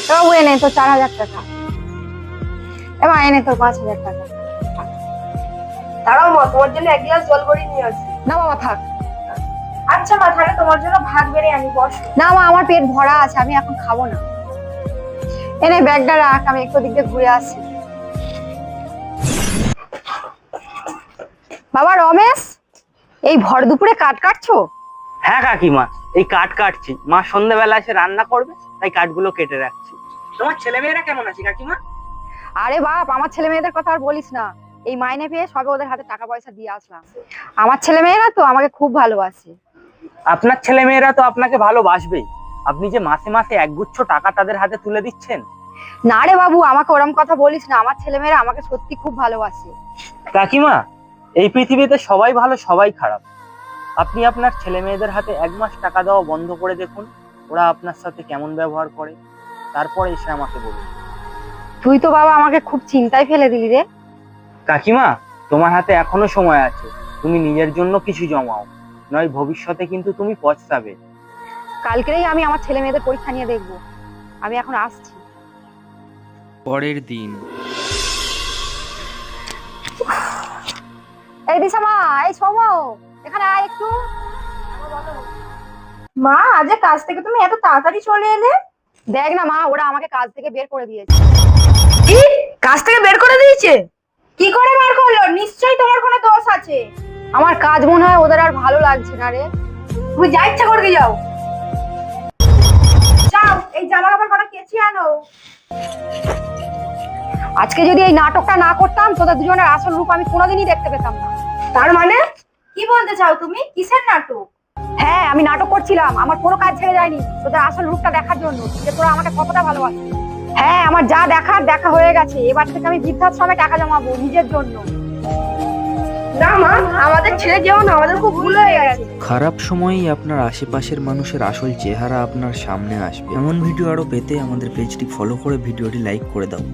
বাবু এনে তো 4,000 টাকা। এবার এনে তো 5,000 টাকা। দাঁড়াও মা, তোমার জন্য এক গ্লাস জল ভরে নিয়ে আসি। না বাবা থাক। আচ্ছা মা, তাহলে তোমার জন্য ভাত বেড়ে আনি, বসো। না মা, আমার পেট ভরা আছে, আমি এখন খাবো না। এনে ব্যাগটা রাখ, আমি একটু দিক দিয়ে ঘুরে আসি। বাবা রমেশ, এই ভর দুপুরে কাঠ কাটছো? হ্যাঁ কাকিমা, এই কাঠ কাটছি। মা সন্ধ্যাবেলা এসে রান্না করবে, তাই কাঠগুলো কেটে রাখছি। তোমার ছেলেমেয়েরা কেমন আছে কাকিমা? আরে বাপ, আমার ছেলে মেয়েদের কথা আর বলিস না। এই মাইনে পেয়ে সবে ওদের হাতে টাকা পয়সা দিয়ে আসলাম। আমার ছেলে মেয়েরা তো আমাকে খুব ভালোবাসে। আপনার ছেলেমেয়েরা তো আপনাকে ভালোবাসবেই। আপনি যে মাসে মাসে একগুচ্ছ টাকা তাদের হাতে তুলে দিচ্ছেন। না রে বাবু, আমাকে ওরম কথা বলিস না। আমার ছেলে মেয়েরা আমাকে সত্যি খুব ভালোবাসে। কাকিমা, এই পৃথিবীতে সবাই ভালো সবাই খারাপ। আপনি আপনার ছেলে মেয়েদের হাতে 1 মাস টাকা দেওয়া বন্ধ করে দেখুন, ওরা আপনার সাথে কেমন ব্যবহার করে, তারপরে এসে আমাকে বলুন। তুই তো বাবা আমাকে খুব চিন্তায় ফেলে দিলি রে। কাকিমা, তোমার হাতে এখনো সময় আছে। তুমি নিজের জন্য কিছু জমাও, নয় ভবিষ্যতে কিন্তু তুমি পস্তাবে। কালকেই আমি আমার ছেলে মেয়েদের পরীক্ষা নিয়ে দেখবো। আমি এখন আসছি। পরের দিন। এই দিশামা, এই সোমো, এখানে আয় একটু। মা, আজ কাজ থেকে তুমি এত তাড়াতাড়ি চলে এলে? দেখ না মা, ওরা আমাকে কাজ থেকে বের করে দিয়েছে। কি? কাজ থেকে বের করে দিয়েছে? কি করে বের করলো? নিশ্চয়ই তোমার কোনো দোষ আছে। আমার কাজ মনে হয় ওদের আর ভালো লাগছে না রে। তুমি যা ইচ্ছা করে যাও। যাও, এই জামা কাপড় কটা কেচে আনো। আজকে যদি এই নাটকটা না করতাম, তোদের দুজনের আসল রূপ আমি কোনোদিনই দেখতে পেতাম না। তার মানে কি বলতে চাও তুমি? কিসের নাটক? হ্যাঁ, আমি নাটক করছিলাম। আমার কোনো কাজ ছেড়ে যায়নি তোদের আসল রূপটা দেখার জন্য, যে তোরা আমাকে কতটা ভালোবাসিস। হ্যাঁ, আমার যা দেখার দেখা হয়ে গেছে। এবার থেকে আমি বৃদ্ধাশ্রমে টাকা জমাবো নিজের জন্য। না মা, আমাদের ছেড়ে যেও না, আমাদের খুব ভুল হয়ে গেছে। খারাপ সময়েই আপনার আশেপাশের মানুষের আসল চেহারা আপনার সামনে আসবে। এমন ভিডিও আরো পেতে আমাদের পেজটি ফলো করে ভিডিওটি লাইক করে দাও।